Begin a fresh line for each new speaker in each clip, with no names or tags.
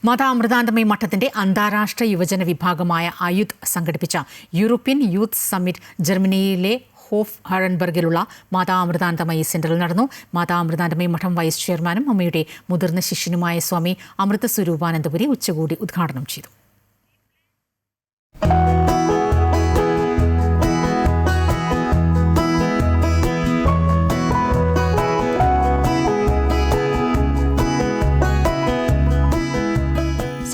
മാതാ അമൃതാനന്ദമയി മഠത്തിന്റെ അന്താരാഷ്ട്ര യുവജന വിഭാഗമായ അയുത് സംഘടിപ്പിച്ച യൂറോപ്യൻ യൂത്ത് സമ്മിറ്റ് ജർമ്മനിയിലെ ഹോഫ് ഹഴൻബർഗിലുള്ള മാതാ അമൃതാനന്ദമയി സെന്ററിൽ നടന്നു. മാതാ അമൃതാനന്ദമയി മഠം വൈസ് ചെയർമാനും അമ്മയുടെ മുതിർന്ന ശിഷ്യനുമായ സ്വാമി അമൃത സ്വരൂപാനന്ദപുരി ഉച്ചകോടി ഉദ്ഘാടനം ചെയ്തു.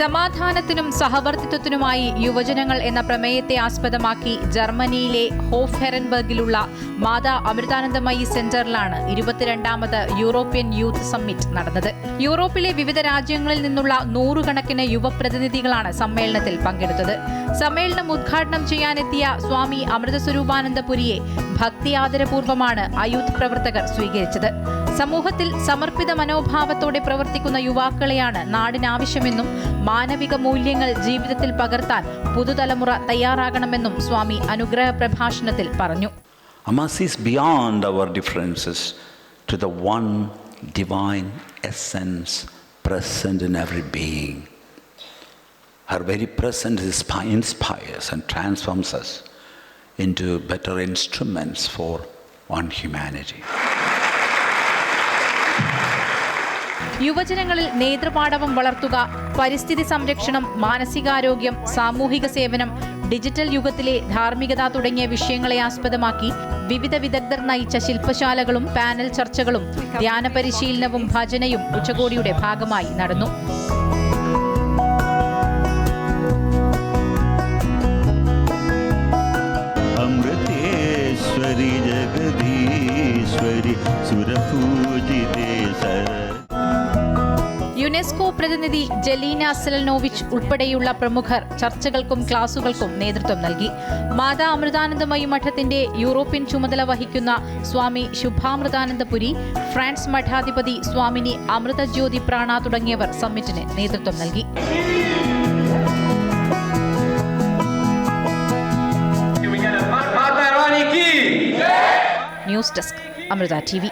സമാധാനത്തിനും സഹവർത്തിത്വത്തിനുമായി യുവജനങ്ങൾ എന്ന പ്രമേയത്തെ ആസ്പദമാക്കി ജർമ്മനിയിലെ Hoff ഹെറൻബർഗിലുള്ള Mata Amritanandamayi സെന്ററിലാണ് 22ാമത് European youth summit നടന്നത്. യൂറോപ്പിലെ വിവിധ രാജ്യങ്ങളിൽ നിന്നുള്ള നൂറുകണക്കിന് യുവപ്രതിനിധികളാണ് സമ്മേളനത്തിൽ പങ്കെടുത്തത്. സമ്മേളനം ഉദ്ഘാടനം ചെയ്യാനെത്തിയ സ്വാമി അമൃത സ്വരൂപാനന്ദപുരിയെ ഭക്തി ആദരപൂർവ്വമാണ് അയൂത്ത് പ്രവർത്തകർ സ്വീകരിച്ചത്. സമൂഹത്തിൽ സമർപ്പിത മനോഭാവത്തോടെ പ്രവർത്തിക്കുന്ന യുവാക്കളെയാണ് നാടിനാവശ്യമെന്നും മാനവിക മൂല്യങ്ങൾ ജീവിതത്തിൽ പകർത്താൻ പുതുതലമുറ തയ്യാറാകണമെന്നും സ്വാമി അനുഗ്രഹ പ്രഭാഷണത്തിൽ പറഞ്ഞു.
Mass is beyond our differences to the one divine essence present in every being. Her very presence inspires and transforms us into better instruments for one humanity.
യുവജനങ്ങളിൽ നേതൃപാടവം വളർത്തുക, പരിസ്ഥിതി സംരക്ഷണം, മാനസികാരോഗ്യം, സാമൂഹിക സേവനം, ഡിജിറ്റൽ യുഗത്തിലെ ധാർമ്മികത തുടങ്ങിയ വിഷയങ്ങളെ ആസ്പദമാക്കി വിവിധ വിദഗ്ധർ നയിച്ച ശില്പശാലകളും പാനൽ ചർച്ചകളും ധ്യാന പരിശീലനവും ഭജനയും ഉച്ചകോടിയുടെ ഭാഗമായി നടന്നു.
അമൃതേശ്വരി ജഗദീശ്വരി സുരപൂജിതേ
യുനെസ്കോ പ്രതിനിധി ജലീന സെലനോവിച്ച് ഉൾപ്പെടെയുള്ള പ്രമുഖർ ചർച്ചകൾക്കും ക്ലാസുകൾക്കും നേതൃത്വം നൽകി. മാതാ അമൃതാനന്ദമയി മഠത്തിന്റെ യൂറോപ്യൻ ചുമതല വഹിക്കുന്ന സ്വാമി ശുഭാമൃതാനന്ദപുരി, ഫ്രാൻസ് മഠാധിപതി സ്വാമിനി അമൃതജ്യോതി പ്രാണ തുടങ്ങിയവർ സമ്മിറ്റിന് നേതൃത്വം നൽകി. News desk, Amrita TV.